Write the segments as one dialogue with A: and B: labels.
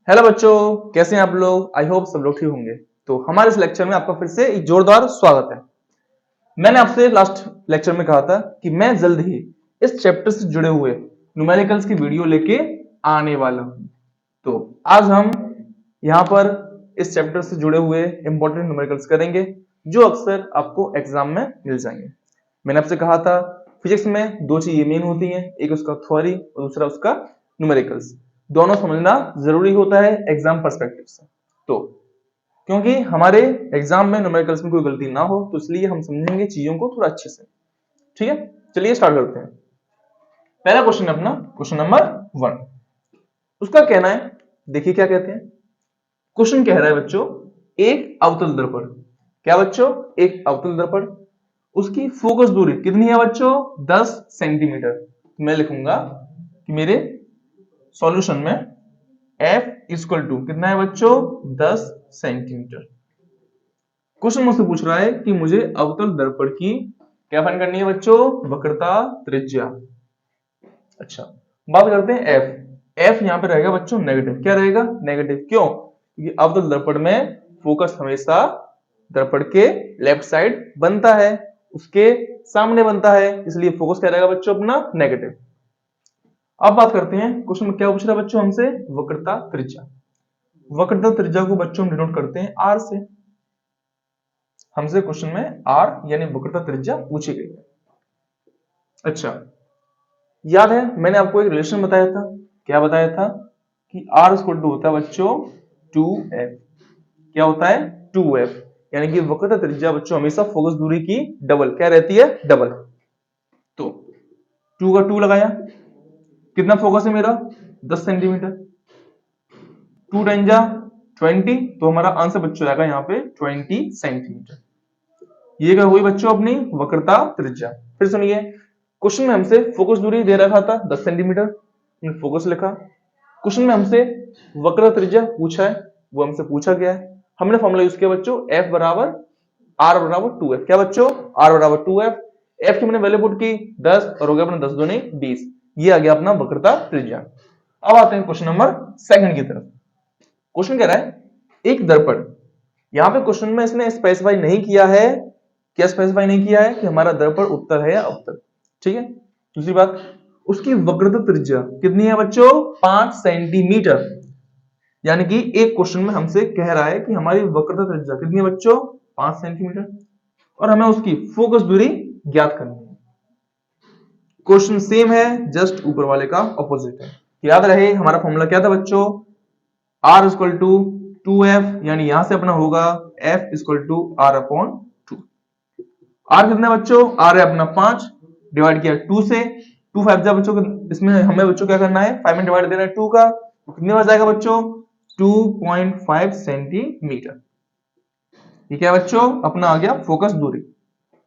A: Hello बच्चों, कैसे हैं आप लोग। आई होप सब लोग ठीक होंगे। तो हमारे इस लेक्चर में आपका फिर से एक जोरदार स्वागत है। मैंने आपसे लास्ट लेक्चर में कहा था कि मैं जल्द ही इस चैप्टर से जुड़े हुए न्यूमेरिकल्स की वीडियो लेके आने वाला हूं। तो आज हम यहाँ पर इस चैप्टर से जुड़े हुए इंपॉर्टेंट न्यूमेरिकल्स करेंगे जो अक्सर आपको एग्जाम में मिल जाएंगे। मैंने आपसे कहा था फिजिक्स में दो चीजें मेन होती हैं, एक उसका थ्योरी और दूसरा उसका न्यूमेरिकल्स। दोनों समझना जरूरी होता है एग्जाम पर्सपेक्टिव से। तो क्योंकि हमारे एग्जाम में न्यूमेरिकल्स में कोई गलती ना हो, तो इसलिए हम समझेंगे चीजों को थोड़ा अच्छे से। ठीक है, चलिए स्टार्ट करते हैं। पहला क्वेश्चन है अपना क्वेश्चन नंबर 1। उसका कहना है, देखिए क्या कहते हैं। क्वेश्चन कह रहा है बच्चों, एक अवतल दर्पण। क्या बच्चों? एक अवतल दर्पण। उसकी फोकस दूरी कितनी है बच्चों? 10 सेंटीमीटर। मैं लिखूंगा कि मेरे सॉल्यूशन में F इक्वल टू कितना है बच्चों? 10 सेंटीमीटर। क्वेश्चन मुझसे पूछ रहा है कि मुझे अवतल दर्पण की क्या फाइंड करनी है बच्चों? वक्रता त्रिज्या। अच्छा, बात करते हैं F यहां पे रहेगा बच्चों नेगेटिव। क्या रहेगा? नेगेटिव। क्यों? क्योंकि अवतल दर्पण में फोकस हमेशा दर्पण के लेफ्ट साइड बनता है, उसके सामने बनता है, इसलिए फोकस क्या रहेगा बच्चों अपना? नेगेटिव। अब बात करते हैं क्वेश्चन में क्या पूछ रहा है बच्चों हमसे? वक्रता त्रिज्या। वक्रता त्रिज्या को बच्चों हम डिनोट करते हैं R से। हमसे क्वेश्चन में R यानी वक्रता त्रिज्या पूछी गई है। अच्छा, याद है मैंने आपको एक रिलेशन बताया था। क्या बताया था? कि R इक्वल टू होता है बच्चों 2F। क्या होता है? 2F। यानी कि वक्रता त्रिज्या बच्चों हमेशा फोकस दूरी की डबल क्या रहती है? डबल। तो 2 का 2 लगाया, कितना फोकस है मेरा? 10 सेंटीमीटर। 2 10 जा 20, तो हमारा आंसर बच्चों आएगा यहाँ पे 20 सेंटीमीटर। ये क्या हुई बच्चों अपनी वक्रता त्रिज्या। फिर सुनिए, क्वेश्चन में हमसे फोकस दूरी दे रखा था 10 सेंटीमीटर, हमने फोकस लिखा। क्वेश्चन में हमसे वक्रता त्रिज्या पूछा है, वो हमसे पूछा गया है। हमने फॉर्मूला यूज किया बच्चों F बराबर R बराबर 2F। क्या बच्चों? R बराबर 2F। F की हमने वैल्यू पुट की 10 और हो गया अपना 10 दूनी 20। ये आ गया अपना वक्रता त्रिज्या। अब आते हैं क्वेश्चन नंबर 2 की तरफ। क्वेश्चन कह रहा है एक दर्पण। यहां पे क्वेश्चन में इसने स्पेसिफाई नहीं किया है, क्या स्पेसिफाई नहीं किया है कि हमारा दर्पण उत्तल है या अवतल। ठीक है। दूसरी बात, उसकी वक्रता त्रिज्या कितनी है बच्चों? 5 सेंटीमीटर। यानी कि एक क्वेश्चन में हमसे कह रहा है कि हमारी वक्रता त्रिज्या कितनी है बच्चों? 5 सेंटीमीटर, और हमें उसकी फोकस दूरी ज्ञात करनी है। क्वेश्चन सेम है, जस्ट ऊपर वाले का ऑपोजिट है। याद रहे हमारा फॉर्मूला क्या था बच्चों? R इक्वल टू 2F, यानी यहां से अपना होगा F equal to R upon 2। R कितना बच्चों? R है अपना 5, डिवाइड किया 2 से। 2 5 जा बच्चों, इसमें हमें बच्चों क्या करना है? 5 में डिवाइड देना है 2 का, तो कितने बार जाएगा बच्चों? 2.5 सेंटीमीटर। ये क्या बच्चों? अपना आ गया फोकस दूरी।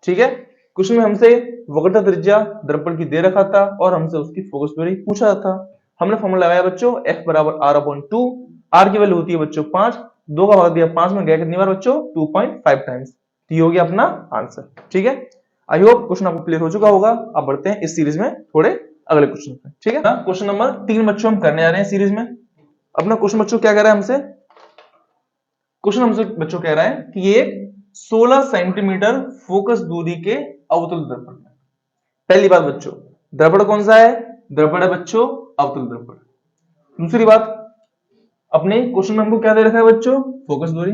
A: ठीक है। क्वेश्चन में हमसे वक्रता त्रिज्या दर्पण की दे रखा था और हमसे उसकी फोकस दूरी पूछा था। हमने फॉर्मूला लगाया बच्चों F बराबर R अपॉन 2। R की वैल्यू होती है बच्चों 5, 2 का भाग दिया 5 में, गया कितनी बार बच्चों? 2.5 टाइम्स। तो ये हो गया अपना आंसर। ठीक है। आई होप क्वेश्चन आपको क्लियर हो चुका होगा। अब बढ़ते हैं इस सीरीज में थोड़े अगले क्वेश्चन पे। ठीक है ना। क्वेश्चन नंबर 3 बच्चों हम करने आ रहे हैं सीरीज में। अपना क्वेश्चन बच्चों क्या कह रहा है हमसे? क्वेश्चन हमसे बच्चों कह रहा है कि ये 16 सेंटीमीटर फोकस दूरी के अवतल दर्पण में। पहली बात बच्चों, दर्पण कौन सा है? दर्पण है बच्चों अवतल दर्पण। दूसरी बात, अपने क्वेश्चन में हमको क्या दे रखा है बच्चों? फोकस दूरी।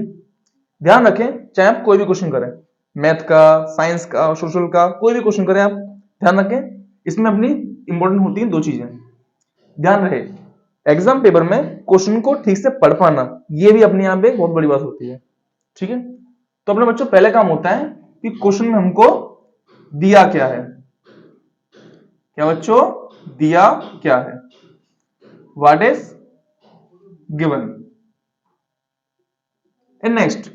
A: ध्यान रखें, चाहे आप कोई भी क्वेश्चन करें, मैथ का, साइंस का, सोशल का, कोई भी क्वेश्चन करें आप, ध्यान रखें इसमें अपनी इंपॉर्टेंट होती है दो चीजें। ध्यान रहे, एग्जाम पेपर में क्वेश्चन को ठीक से पढ़ पाना, ये भी अपने यहाँ पे बहुत बड़ी बात होती है। ठीक है। तो अपने बच्चों पहले काम होता है कि क्वेश्चन में हमको दिया क्या है। क्या बच्चों? दिया क्या है? What is given. And next,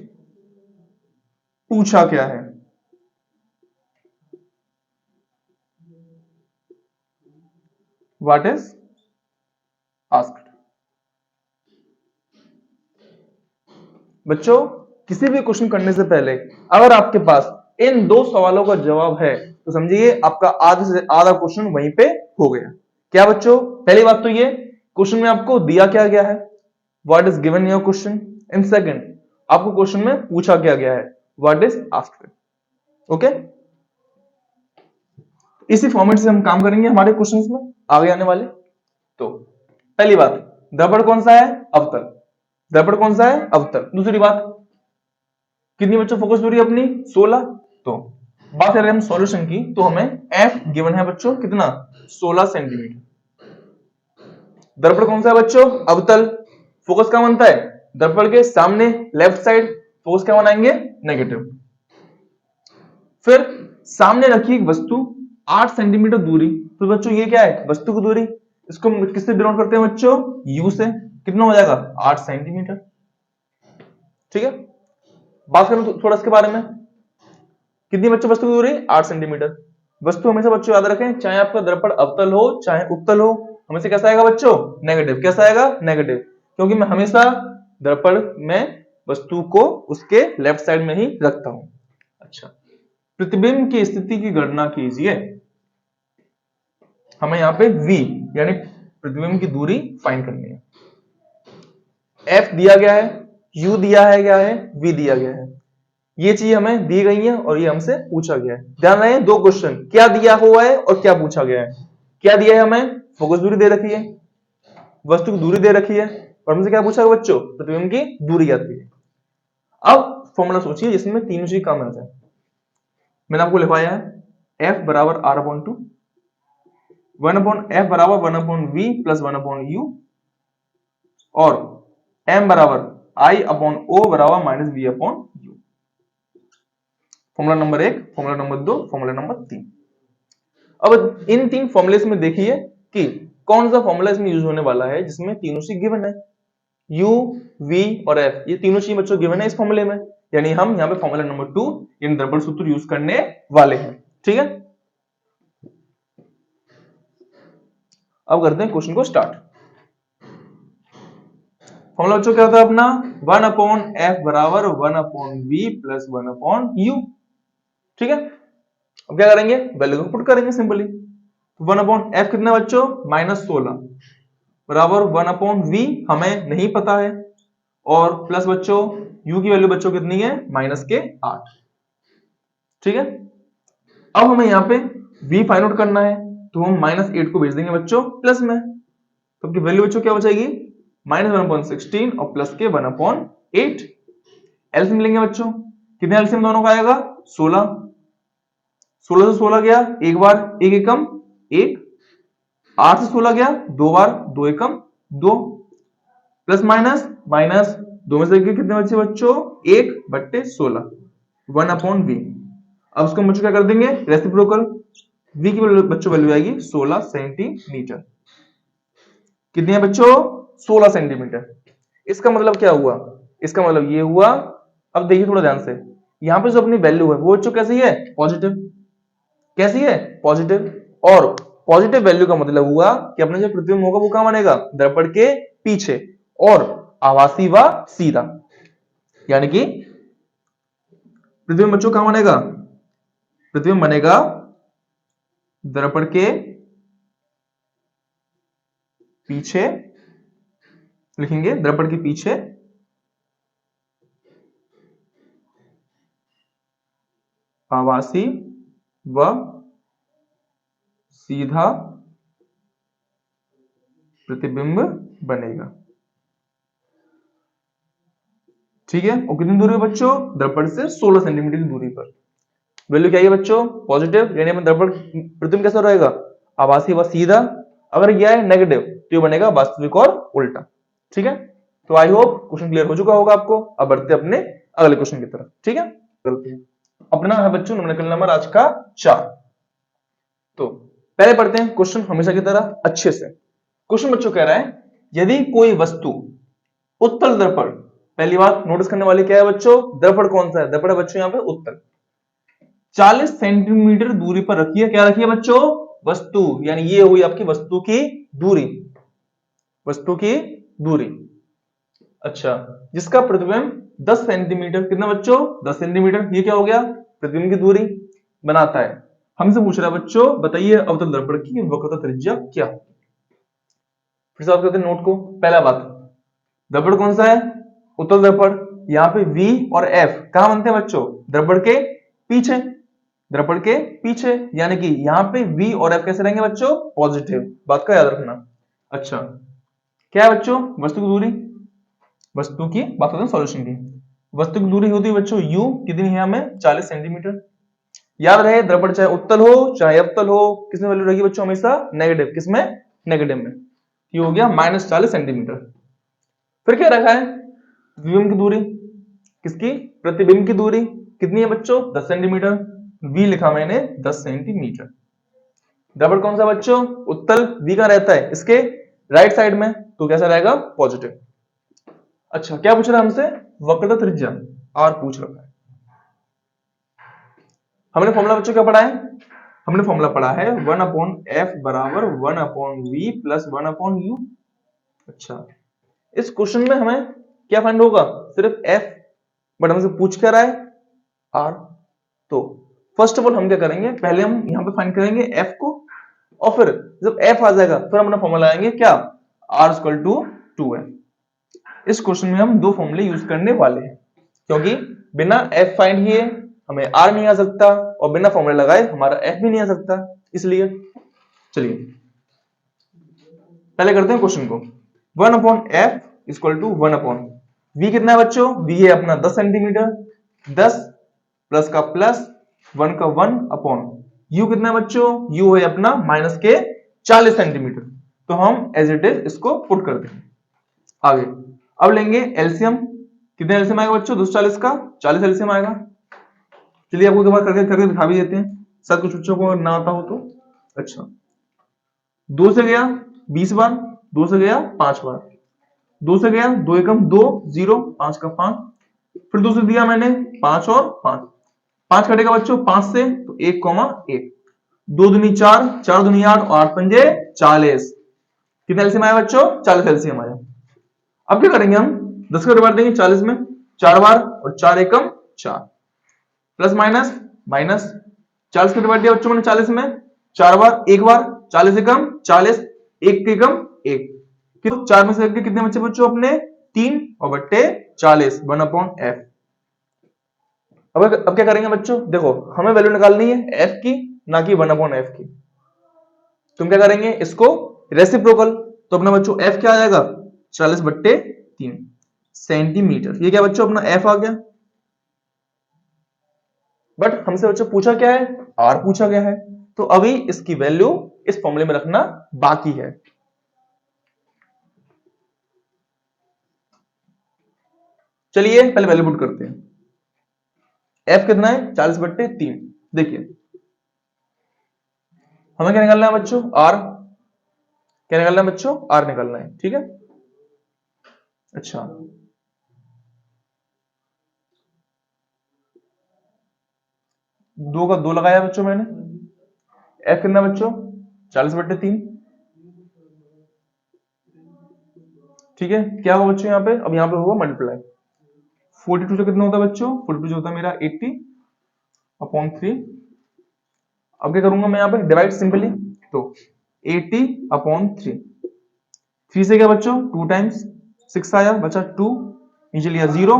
A: पूछा क्या है। What is asked. बच्चों किसी भी क्वेश्चन करने से पहले अगर आपके पास इन दो सवालों का जवाब है तो समझिए आपका आधे से आधा क्वेश्चन वहीं पे हो गया। क्या बच्चों? पहली बात तो ये, क्वेश्चन में आपको दिया क्या गया है, what is given in your question, and second आपको क्वेश्चन में पूछा क्या गया है, व्हाट इज आस्क्ड। ओके, इसी फॉर्मेट से हम काम करेंगे हमारे क्वेश्चंस में आगे आने वाले। तो पहली बात, दर्पण कौन सा है, अवतल। दर्पण कौन सा है, अवतल। दूसरी बात, कितनी बच्चों फोकस दूरी अपनी 16। तो बात करें हम सॉल्यूशन की, तो हमें एफ गिवन है बच्चों कितना, 16 सेंटीमीटर। दर्पण कौन सा है बच्चों, अवतल। फोकस क्या बनता है, दर्पण के सामने लेफ्ट साइड, फोकस क्या बनाएंगे, नेगेटिव। फिर सामने रखी एक वस्तु 8 सेंटीमीटर दूरी, तो बच्चों ये क्या है, वस्तु की दूरी। इसको हम किससे डिनोट करते हैं बच्चों, यू से। कितना हो जाएगा, 8 सेंटीमीटर। ठीक है, बात करें थोड़ा इसके बारे में, कितनी बच्चों वस्तु की दूरी, 8 सेंटीमीटर। वस्तु हमेशा बच्चों याद रखें, चाहे आपका दर्पण अवतल हो चाहे उत्तल हो, हमेशा कैसा आएगा बच्चों, नेगेटिव। कैसा आएगा, नेगेटिव, क्योंकि मैं हमेशा दर्पण में वस्तु को उसके लेफ्ट साइड में ही रखता हूं। अच्छा, प्रतिबिंब की स्थिति की गणना कीजिए। हमें यहां पे v यानी प्रतिबिंब की दूरी फाइंड करनी है। f दिया गया है, u दिया है, क्या है, v दिया गया है। ये चीज हमें दी गई है और ये हमसे पूछा गया है। ध्यान रहे, दो क्वेश्चन, क्या दिया हुआ है और क्या पूछा गया है। क्या दिया है, हमें फोकस दूरी दे रखी है, वस्तु की दूरी दे रखी है, और हमसे क्या पूछा गया बच्चों, प्रतिबिंब की दूरी आती है। अब फॉर्मूला सोचिए जिसमें तीनों चीज काम आ जाए। मैंने आपको लिखवाया है f बराबर r अपॉन 2, 1 अपॉन f बराबर 1 upon v plus 1 upon u, और m बराबर i अपॉन o बराबर minus v upon u। Formula number 1, formula number 2, formula number 3। अब इन तीन फॉर्मूले में देखिए कि कौन सा फॉर्मूला इसमें यूज होने वाला है जिसमें तीनों चीज गिवन है, u, v और f, ये तीनों चीज बच्चों गिवन है इस फॉर्मूले में। यानी हम यहाँ पे फॉर्मूला नंबर 2 यानी दर्पण सूत्र यूज करने वाले हैं। ठीक है, अब करते हैं क्वेश्चन को स्टार्ट। फॉर्मूला बच्चों क्या होता है अपना, 1 अपॉन एफ बराबर 1 upon v plus 1 upon u. ठीक है, अब क्या करेंगे, वैल्यू को पुट करेंगे सिंपली। 1 अपॉन एफ कितना बच्चों, -16 बराबर 1 अपॉन वी हमें नहीं पता है, और प्लस बच्चों u की वैल्यू बच्चों कितनी है, -8। ठीक है, अब हमें यहाँ पे v फाइंड आउट करना है, तो हम -8 को भेज देंगे बच्चों प्लस में, तो आपकी वैल्यू बच्चों क्या हो जाएगी, -1/16 और प्लस के 1/8। एलसीएम लेंगे बच्चों, कितने एलसीएम दोनों का आएगा, 16। 16 से 16 गया एक बार, एक एकम 1। 8 से 16 गया दो बार, 2 एकम 2। प्लस माइनस माइनस, दो में से कितने बच्चे बच्चों, 1/16, 1 अपॉन वी। अब उसको बच्चों क्या कर देंगे, रेसिप्रोकल। v की बच्चों वैल्यू आएगी 16 सेंटीमीटर। कितनी है बच्चों, 16 सेंटीमीटर। इसका मतलब क्या हुआ, इसका मतलब ये हुआ, अब देखिए थोड़ा ध्यान से, यहां पे जो अपनी वैल्यू है वो बच्चों कैसी है, पॉजिटिव। कैसी है, पॉजिटिव। और पॉजिटिव वैल्यू का मतलब हुआ कि अपना जो प्रतिबिंब होगा वो कहां बनेगा, दर्पण के पीछे, और आभासी व सीधा। यानी कि प्रतिबिंब बच्चों कहां बनेगा, प्रतिबिंब बनेगा दर्पण के पीछे, लिखेंगे दर्पण के पीछे, आभासी व सीधा प्रतिबिंब बनेगा। ठीक है, और कितनी दूरी है बच्चों, दर्पण से 16 सेंटीमीटर की दूरी पर। वैल्यू क्या है बच्चों, पॉजिटिव, यानी दर्पण प्रतिबिंब कैसा रहेगा, आभासी व सीधा। अगर यह है नेगेटिव तो ये बनेगा वास्तविक और उल्टा। ठीक है, तो आई होप क्वेश्चन क्लियर हो चुका होगा आपको। अब बढ़ते अपने अगले क्वेश्चन की तरफ। ठीक है, अपना है बच्चों न्यूमेरिकल नंबर आज का 4। तो पहले पढ़ते हैं क्वेश्चन हमेशा की तरह अच्छे से। क्वेश्चन बच्चों कह रहा है, यदि कोई वस्तु उत्तल दर्पण, पहली बात नोटिस करने वाली क्या है बच्चों, दर्पण कौन सा है, दर्पण बच्चों यहां पे उत्तल, 40 सेंटीमीटर दूरी पर रखी है। क्या रखी है बच्चों, वस्तु, यानी ये हुई आपकी वस्तु की दूरी, वस्तु की दूरी। अच्छा, जिसका प्रतिबिंब 10 सेंटीमीटर, कितना बच्चों, 10 सेंटीमीटर, ये क्या हो गया, प्रतिबिंब की दूरी बनाता है। हमसे पूछ रहा है बच्चों, बताइए अवतल दर्पण की वक्रता त्रिज्या क्या। फिर से बात करते हैं नोट को। पहला बात, द्रव्यपण कौन सा है? उत्तल द्रव्यपण। यहाँ पे V और F कहां बनते हैं बच्चों? द्रव्यपण के पीछे, द्रव्यपण के पीछे, यानी कि यहाँ पे V और F कैसे रहेंगे बच्चों? पॉजिटिव। बात का याद रखना। अच्छा, क्या है बच्चों? वस्तु की दूरी, वस्तु की बात करते हैं सॉल्यूशन की। वस्तु की दूरी होती है बच्चों U, कितनी है हमें? 40 सेंटीमीटर। याद रहे द्रव्यपण चाहे उत्तल हो चाहे अवतल हो, किसमें वैल्यू रहेगी बच्चों? हमेशा नेगेटिव। किसमें? नेगेटिव में। ये हो गया -40 सेंटीमीटर। फिर क्या रखा है? विबिंब की दूरी, किसकी? प्रतिबिंब की दूरी कितनी है बच्चों? 10 सेंटीमीटर। V लिखा मैंने 10 सेंटीमीटर। द्रव्यपण कौन सा बच्चों? उत्तल। V का रहता है इसके राइट साइड में, तो कैसा रहेगा? पॉजिटिव। अच्छा, क्या पूछ रहा है हमसे? वक्रता त्रिज्या R पूछ रखा है। हमने फॉर्मूला बच्चों क्या पढ़ा है? हमने फॉर्मूला पढ़ा है 1/f बराबर 1/v प्लस 1/u। अच्छा, इस क्वेश्चन में हमें क्या फाइंड होगा? सिर्फ f, बट हमसे पूछ क्या रहा है? r। तो फर्स्ट ऑफ ऑल हम क्या करेंगे? पहले हम यहां पे फाइंड करेंगे f को, और फिर जब f आ जाएगा फिर हम अपना फॉर्मूला लगाएंगे क्या? r equal to 2f। इस क्वेश्चन में हम दो फॉर्मूले यूज करने वाले हैं, क्योंकि बिना f फाइंड किए हमें r नहीं आ सकता, और बिना फॉर्मूले लगाए हमारा f भी नहीं आ सकता। इसलिए चलिए पहले करते हैं क्वेश्चन को। 1/f इक्वल टू 1/v कितना है बच्चों? v है अपना 10 सेंटीमीटर, 10 प्लस का प्लस 1 का 1 अपॉन u कितना है बच्चों? u है अपना माइनस के 40 सेंटीमीटर। तो हम एज इट इज इसको पुट कर देंगे आगे। अब लेंगे एलसीएम। कितने एलसीएम आएगा बच्चों? 240 का 40 एलसीएम आएगा। चलिए आपको एक बार करके दिखा भी देते हैं, शायद कुछ बच्चों को ना आता हो तो। अच्छा, 2 से गया 20 बार, 2 से गया 5 बार, 2 से गया 2 एकम 2 0, 5 का 5, फिर 2 से दिया मैंने 5 और 5, 5 कटेगा बच्चों 5 से तो 1,1, 2 दूनी 4, 4 दूनी 8 और 8 पंजे 40। कितना एलसीएम आया बच्चों? 40 एलसीएम आया। अब क्या करेंगे हम? 10 का डिवाइड देंगे 40 में 4 बार, और 4 एकम 4, प्लस माइनस माइनस 40 का डिवाइड दिया बच्चों मैंने 40 में 4 बार, एक बार 40 एकम 40, एक एकम 1, 4 में से कितने बच्चे बच्चों अपने? 3 और बट्टे 40 1/f। अब क्या करेंगे बच्चों? देखो हमें वैल्यू निकालनी है f की, ना कि 1/f की। तुम क्या करेंगे? इसको रेसिप्रोकल, तो अपना बच्चों f क्या आ जाएगा? 40/3 सेंटीमीटर। ये क्या बच्चों? अपना f आ गया। बट हमसे बच्चों पूछा क्या है? r पूछा गया है, तो अभी इसकी वैल्यू इस फॉर्मूले में रखना बाकी है। चलिए पहले वैल्यू पुट करते हैं। f कितना है? 40/3। देखिए हमें क्या निकालना है बच्चों? r। क्या निकालना है बच्चों? r निकालना है, ठीक है। अच्छा, 2 का 2 लगाया बच्चों मैंने। f कितना बच्चों? 40/3, ठीक है। क्या होगा बच्चों यहाँ पे? अब यहाँ पे होगा मल्टीप्लाई। 42 से कितना होता है बच्चों? 42 होता है मेरा 80/3। अब क्या करूंगा मैं यहाँ पे? डिवाइड सिंपली, तो 80/3। 3 से क्या बच्चों? 2 टाइम्स 6 आया, बचा 2, नीचे लिया 0,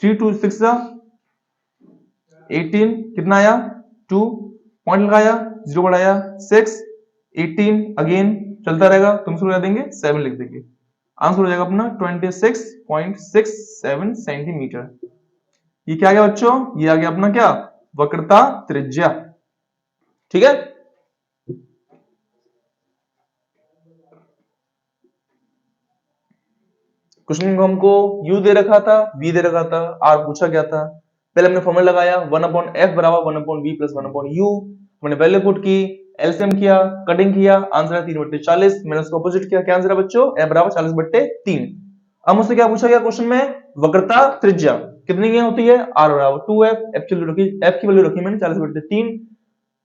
A: 3 2 6 18, कितना आया? 2, पॉइंट लगाया 0 बढ़ाया 6, 18 अगेन चलता रहेगा, तुम शुरू कर देंगे 7 लिख देंगे, आंसर हो जाएगा अपना 26.67 सेंटीमीटर। ये क्या आ गया बच्चों? ये आ गया अपना क्या? वक्रता त्रिज्या, ठीक है। क्वेश्चन को हमको u दे रखा था, v दे रखा था, r पूछा गया था। पहले हमने फॉर्मूला लगाया 1/f बराबर 1/v प्लस 1/u। हमने वैल्यू पुट की, एलसीएम किया, कटिंग किया, आंसर है 3/40। मैंने उसको ऑपोजिट किया, क्या आंसर है बच्चों? f बराबर 40/3। अब मुझसे क्या पूछा गया क्वेश्चन में? वक्रता त्रिज्या कितनी की होती है? r बराबर 2f। f की वैल्यू रखी मैंने 40/3,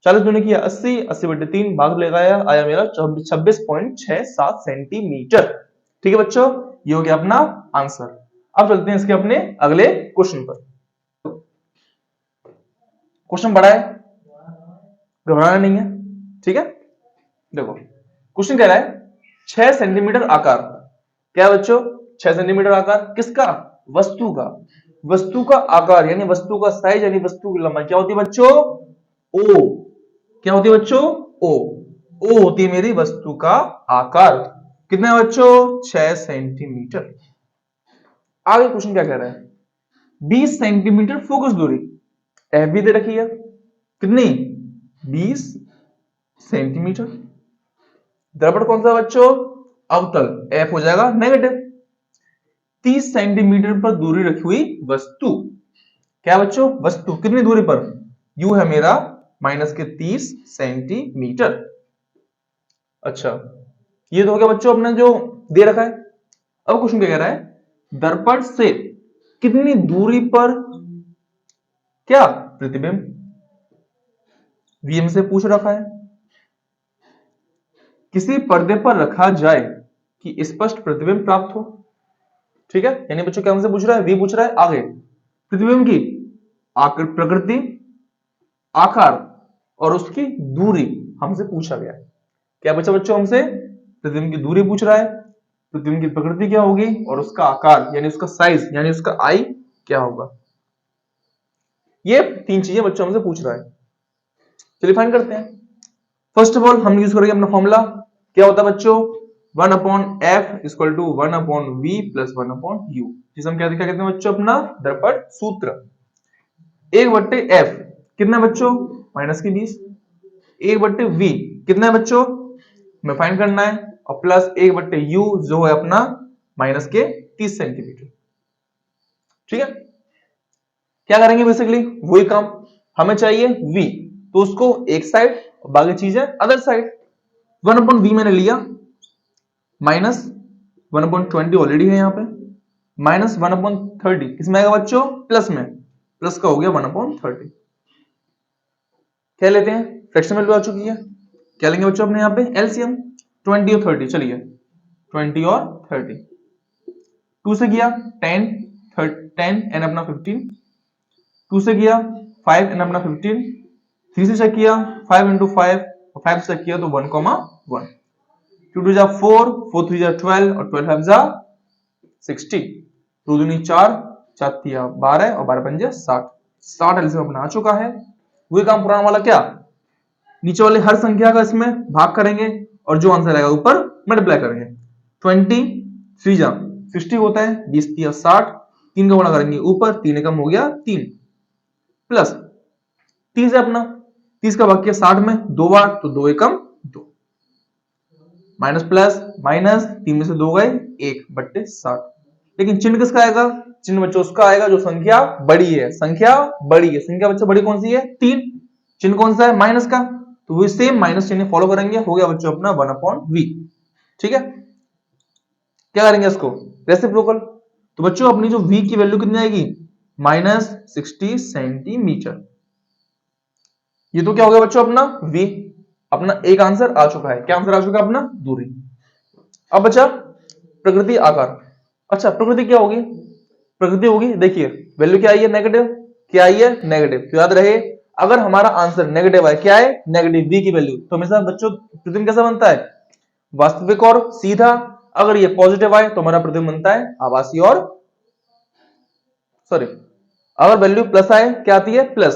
A: 40 दूनी किया 80, 80/3 भाग लगाया, आया मेरा 26.67 सेंटीमीटर। ठीक है बच्चों, ये हो गया अपना आंसर। अब चलते हैं इसके अपने अगले क्वेश्चन पर। क्वेश्चन बड़ा है, घबराना नहीं है, ठीक है। देखो क्वेश्चन कह रहा है 6 सेंटीमीटर आकार, क्या है बच्चों? 6 सेंटीमीटर आकार किसका? वस्तु का। वस्तु का आकार यानी वस्तु का साइज यानी वस्तु की लंबाई क्या होती है बच्चों? ओ। क्या होती है बच्चों? ओ। ओ होती है मेरी वस्तु का आकार। कितना है बच्चों? 6 सेंटीमीटर। आगे क्वेश्चन क्या कह रहा है? 20 सेंटीमीटर फोकस दूरी एफ भी दे रखी है। कितनी? 20 सेंटीमीटर। दर्पण कौन सा बच्चों? अवतल। एफ हो जाएगा नेगेटिव। 30 सेंटीमीटर पर दूरी रखी हुई वस्तु। क्या बच्चों? वस्तु। कितनी दूरी पर? यू है मेरा माइनस के 30 सेंटीमीटर। अच्छा, ये तो हो गया बच्चों अपने जो दे रखा है। अब क्वेश्चन क्या कह रहा है? दर्पण से कितनी दूरी पर क्या प्रतिबिंब? वीएम से पूछ रखा है। किसी पर्दे पर रखा जाए कि स्पष्ट प्रतिबिंब प्राप्त हो। ठीक है, यानी बच्चों क्या हमसे पूछ रहा है? वी पूछ रहा है। आगे प्रतिबिंब की प्रकृति, आकार और उसकी दूरी हमसे पूछा गया है। क्या पूछा बच्चों हमसे? प्रतिबिंब की दूरी पूछ रहा है, प्रतिबिंब की प्रकृति क्या होगी और उसका आकार यानी उसका साइज यानी उसका आई क्या होगा। ये 3 चीजें बच्चों हमसे पूछ रहा है। चलिए फाइंड करते हैं। फर्स्ट ऑफ ऑल हम यूज करेंगे अपना फॉर्मूला। क्या होता है बच्चों? 1 upon F equal to 1 upon v plus 1 upon u, जिसे हम क्या कहते हैं बच्चों? अपना दर्पण सूत्र। 1/f कितना बच्चों? माइनस की 20। 1/v कितना है बच्चों? हमें फाइंड करना है। और प्लस 1/u जो है अपना माइनस के 30 सेंटीमीटर। ठीक है, क्या करेंगे बेसिकली? वही काम। हमें चाहिए v, तो उसको एक साइड और बाकी चीजें अदर साइड। 1/v मैंने लिया, माइनस 1/20 ऑलरेडी है यहाँ पे, माइनस 1/30 किसमें आएगा बच्चों? प्लस में। प्लस का हो गया 1/30। क्या लेते हैं? फ्रैक्शन वैल्यू आ चुकी है। क्या लेंगे बच्चों अपने यहाँ पे? एलसीएम। 20 और 30, चलिए 20 और 30। 2 से किया 10 एन अपना 15। 2 से किया 5 एन अपना 15। 3 से चेक किया 5 इंटू 5 और 5 से चेक किया तो 1,1। 2 2 जा 4, 4 3 जा 12 और 12 5 जा 60। 2 दूनी 4, 4 तिया 12 और 12 पंजे 60। 60 एलसीएम अपना आ चुका है। वही काम पुराना वाला, क्या? नीचे वाले हर संख्या का इसमें भाग करेंगे और जो आंसर आएगा ऊपर मल्टीप्लाई करेंगे। 20 3 जा 60 होता है, 20 तिया 60, 3 का गुणा करेंगे ऊपर, 3 एकम हो गया 3, प्लस 30 है अपना, 30 का भाग किया 60 में 2 बार तो 2 एकम 2, माइनस प्लस माइनस 3 में से 2 गए 1/60। लेकिन चिन्ह किसका आएगा? चिन्ह बच्चों उसका आएगा जो संख्या बड़ी है। संख्या बड़ी है। संख्या बच्चों बड़ी कौन सी है? 3। चिन्ह कौन सा है? माइनस का, तो वो सेम माइनस चिन्ह फॉलो करेंगे। हो गया बच्चों अपना 1/v। ठीक है, क्या करेंगे इसको? रेसिप्रोकल। तो बच्चों अपनी जो v की वैल्यू कितनी आएगी? Minus 60 centimetre. ये तो क्या हो गया बच्चों अपना v। अपना एक आंसर आ चुका है। क्या आंसर आ चुका है अपना? दूरी। अब बचा प्रकृति, आकार। अच्छा, प्रकृति क्या होगी? प्रकृति होगी, देखिए वैल्यू क्या आई है? नेगेटिव। क्या आई है? नेगेटिव। तो याद रहे अगर हमारा आंसर नेगेटिव है, क्या है? नेगेटिव v की वैल्यू, तो हमेशा बच्चों प्रतिबिंब कैसा बनता है? वास्तविक और सीधा। अगर ये पॉजिटिव आए तो हमारा प्रतिबिंब बनता है आभासी और सॉरी, अगर वैल्यू प्लस आए क्या आती है? प्लस।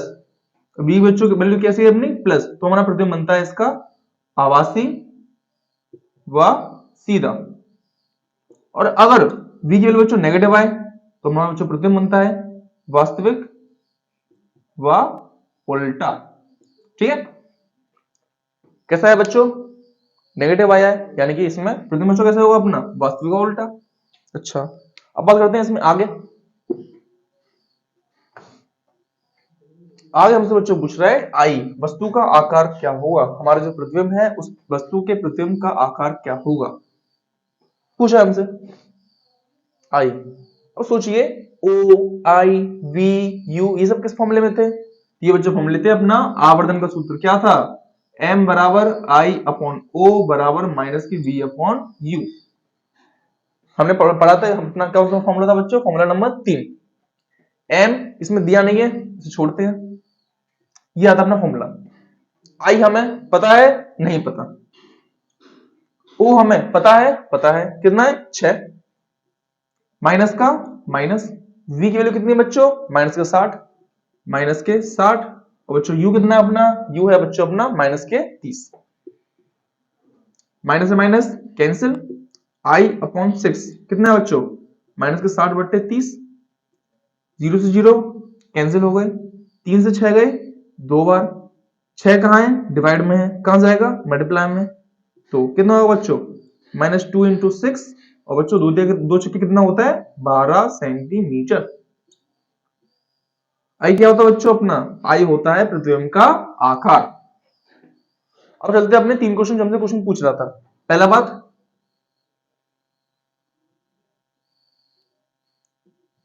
A: v बच्चों की वैल्यू कैसी है अपनी? प्लस, तो हमारा प्रतिबिंब बनता है इसका आभासी व सीधा। और अगर v की वैल्यू बच्चों नेगेटिव आए तो हमारा बच्चों प्रतिबिंब बनता है वास्तविक व उल्टा। ठीक है, कैसा है बच्चों? नेगेटिव आया है, यानी कि इसमें प्रतिबिंब बच्चों कैसे होगा अपना? वास्तविक व उल्टा। अच्छा, अब बात करते हैं इसमें आगे। आगे हमसे बच्चों पूछ रहा है आई, वस्तु का आकार क्या होगा? हमारा जो प्रतिबिंब है उस वस्तु के प्रतिबिंब का आकार क्या होगा, पूछा हमसे। आई, अब सोचिए ओ आई वी यू ये सब किस फॉर्मूले में थे? ये बच्चों फॉर्मूले थे अपना आवर्धन का सूत्र। क्या था? m बराबर आई अपॉन ओ बराबर माइनस की v अपॉन यू। हमने पढ़ा था अपना क्या फॉर्मूला था बच्चों? Formula number 3। m इसमें दिया नहीं है, इसे छोड़ते हैं। ये आता अपना फॉर्मूला। आई हमें पता है? नहीं पता। ओ हमें पता है? पता है। कितना है? 6। माइनस का माइनस, v की वैल्यू कितनी है बच्चों, माइनस के 60, माइनस के 60, और बच्चों u कितना है अपना, u है बच्चों अपना माइनस के 30, माइनस से माइनस कैंसिल, i अपॉन 6 कितना है बच्चों, माइनस के 60 बट्टे 30, 0 से 0 कैंसिल हो गए, 3 से 6 गए 2 बार, 6 कहाँ है, डिवाइड में है, कहां जाएगा, मल्टीप्लाई में, तो कितना होगा बच्चों, -2 इंटू 6, और बच्चों दो छक्के कितना होता है, 12 सेंटीमीटर। आई क्या होता है बच्चों अपना, आई होता है प्रतिबिंब का आकार। अब चलते हैं अपने 3 क्वेश्चन जो हमसे क्वेश्चन पूछ रहा था। पहला बात,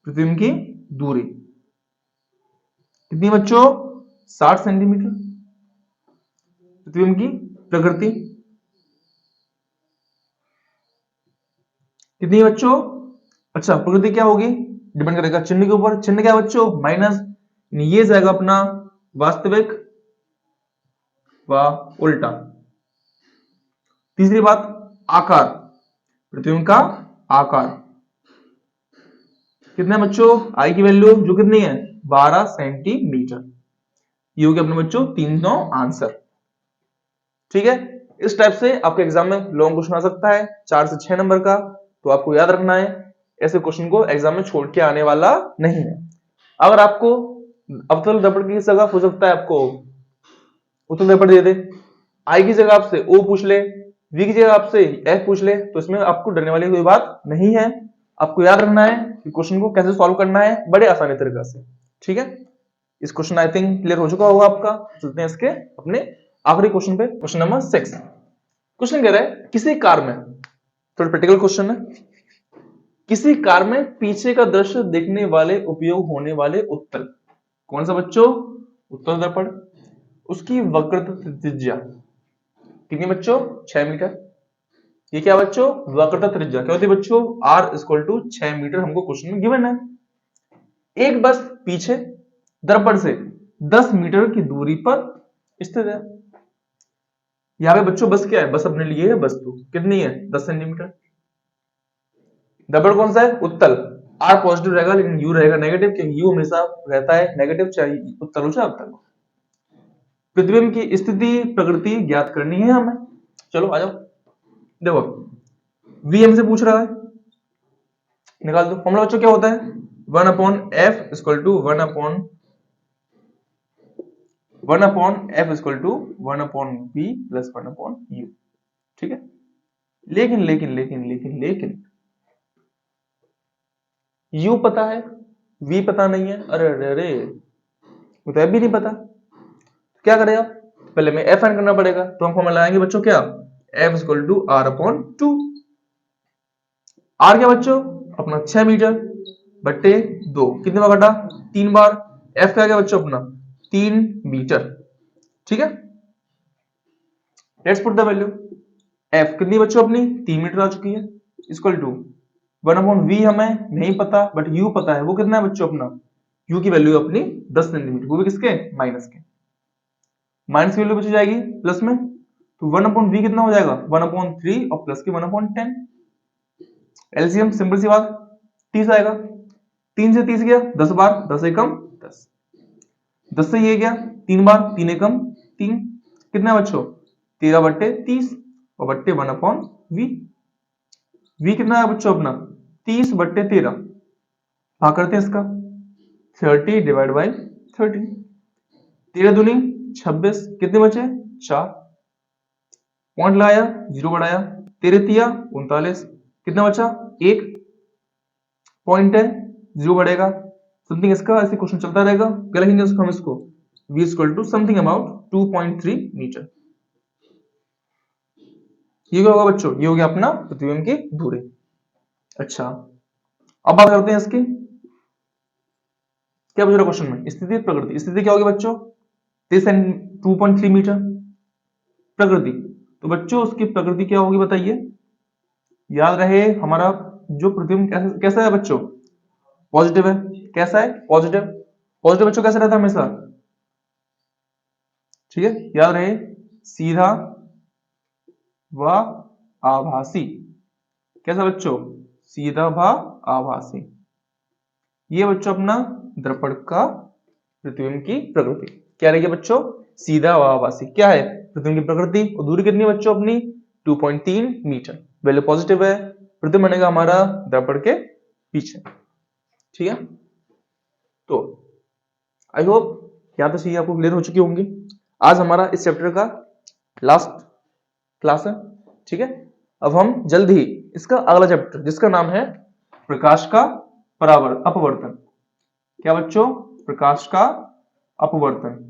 A: प्रतिबिंब की दूरी कितनी बच्चों, 60 सेंटीमीटर। प्रतिबिंब की प्रकृति कितनी बच्चों, अच्छा प्रकृति क्या होगी, डिपेंड करेगा चिन्ह के ऊपर, चिन्ह क्या है बच्चों, माइनस, ये जाएगा अपना वास्तविक व उल्टा। तीसरी बात, आकार, प्रतिबिंब का आकार कितना है बच्चों, आई की वैल्यू जो कितनी है, 12 सेंटीमीटर। ये हो गया अपने बच्चों तीनों आंसर। ठीक है, इस टाइप से आपके एग्जाम में लॉन्ग क्वेश्चन आ सकता है 4 से 6 नंबर का, तो आपको याद रखना है, ऐसे क्वेश्चन को एग्जाम में छोड़ के आने वाला नहीं है। अगर आपको अवतल दर्पण की जगह हो सकता है आपको उत्तल दर्पण दे दे, आई की जगह आपसे ओ पूछ ले, वी की जगह आपसे एफ पूछ ले, तो इसमें आपको डरने वाली कोई बात नहीं है। आपको याद रखना है कि क्वेश्चन को कैसे सॉल्व करना है बड़े आसानी तरीके से। ठीक है, इस क्वेश्चन आई थिंक क्लियर हो चुका होगा आपका। चलते हैं इसके अपने आखिरी क्वेश्चन पे, क्वेश्चन नंबर 6। क्वेश्चन कह रहा है किसी कार में, थोड़ा प्रैक्टिकल क्वेश्चन है, किसी कार में पीछे का दृश्य देखने वाले उपयोग होने वाले उत्तल, कौन सा बच्चों, उत्तल दर्पण, उसकी वक्रता त्रिज्या कितनी बच्चों, 6 मीटर। ये क्या बच्चों, वक्रता त्रिज्या क्या होती है बच्चों, r इक्वल टू 6 मीटर हमको क्वेश्चन में गिवन है। एक बस पीछे दर्पण से 10 मीटर की दूरी पर स्थित है। यहां पे बच्चों बस क्या है, बस अपने लिए है वस्तु, कितनी है, 10 सेंटीमीटर। दर्पण कौन सा है, उत्तल, r पॉजिटिव रहेगा लेकिन u रहेगा नेगेटिव, क्योंकि u हमेशा रहता है नेगेटिव, चाहे उत्तल हो चाहे अवतल हो। प्रतिबिंब की स्थिति प्रकृति ज्ञात करनी है हमें। चलो आ जाओ, देखो v हमसे पूछ रहा है, निकाल दो। फॉर्मूला बच्चों क्या होता है, 1/f equal to 1/f equal to 1/v plus 1/u। ठीक है, लेकिन लेकिन लेकिन लेकिन लेकिन u पता है, v पता नहीं है, अरे अरे अरे, वो तो भी नहीं पता, क्या करें आप, पहले में f फाइंड करना पड़ेगा, तो हम फॉर्मूला लगाएंगे बच्चों क्या, f equal to r/2। r क्या बच्चों अपना 6 मीटर बट्टे 2, कितने बार घटा, 3 बार, f क्या गया बच्चों अपना 3 मीटर। ठीक है, let's put the value, f कितनी बच्चों अपनी 3 मीटर आ चुकी है, इक्वल टू 1/v हमें नहीं पता बट u पता है, वो कितना है बच्चों अपना, u की वैल्यू अपनी 10 सेंटीमीटर, वो भी किसके, माइनस के, माइनस की वैल्यू बच जाएगी प्लस में, तो 1/v कितना हो जाएगा 1/3 और प्लस की 1/10। एलसीएम सिंपल सी बात 30 आएगा, 3 से 30 गया 10 बार, 10 एकम 10, 10 से ये गया 3 बार, 3 एकम 3, कितना बच्चों 13/30 और बट्टे 1/v, v कितना है बच्चों अपना 30/13, भाग करते हैं इसका 30 डिवाइड बाई 30, 13 दूनी 26, कितने बचे 4, पॉइंट लाया 0 बढ़ाया, 13 तिया 39, कितना बचा 1, पॉइंट है 0 बढ़ेगा, समथिंग इसका ऐसे क्वेश्चन चलता रहेगा, क्या लिखेंगे उसको हम, इसको v equal to something about 2.3 metre. ये क्या होगा बच्चों, ये हो गया अपना प्रतिबिंब की दूरी। अच्छा, अब बात करते हैं इसकी, क्या पूछ रहा क्वेश्चन में, स्थिति प्रकृति, स्थिति क्या होगी बच्चों 2.3 मीटर, प्रकृति, तो बच्चों उसकी प्रकृति क्या होगी बताइए, याद रहे हमारा जो प्रतिबिंब कैसा है बच्चों, पॉजिटिव है, कैसा है पॉजिटिव, पॉजिटिव बच्चों कैसा रहता है हमेशा, ठीक है, याद रहे सीधा व आभासी, कैसा बच्चों सीधा व आभासी। ये बच्चों अपना दर्पण का प्रतिबिंब की प्रकृति क्या रहेगी बच्चों? सीधा व आभासी। क्या है? प्रतिबिंब की प्रकृति। और दूरी कितनी बच्चों अपनी? 2.3 मीटर। वैल्यू पॉजिटिव है। प्रतिबिंब बनेगा हमारा दर्पण के पीछे। ठीक है, तो आई होप यहां तक चीजें आपको क्लियर हो चुकी होंगी। आज हमारा इस चैप्टर का लास्ट क्लास है। ठीक है, अब हम जल्द ही इसका अगला चैप्टर जिसका नाम है प्रकाश का अपवर्तन। क्या बच्चों? प्रकाश का अपवर्तन।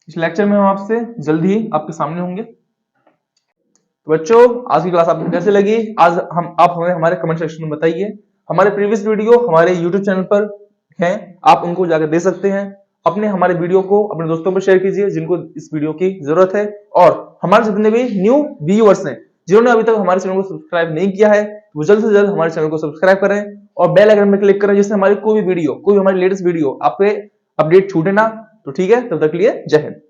A: इस लेक्चर में हम आपसे जल्द ही आपके सामने होंगे। तो बच्चों आज की क्लास आपको कैसे लगी? आज आप हमें हमारे कमेंट सेक्शन में बताइए। हमारे प्रीवियस वीडियो हमारे यूट्यूब चैनल पर हैं, आप उनको जाकर देख सकते हैं। अपने हमारे वीडियो को अपने दोस्तों पर शेयर कीजिए जिनको इस वीडियो की जरूरत है। और हमारे जितने भी न्यू व्यूअर्स हैं जिन्होंने अभी तक हमारे चैनल को सब्सक्राइब नहीं किया है, वो जल्द से जल्द हमारे चैनल को सब्सक्राइब करें और बेल आइकन में क्लिक करें, जिससे हमारी कोई भी हमारी लेटेस्ट वीडियो आप पे अपडेट छूटे ना। तो ठीक है, तब तक के लिए जय हिंद।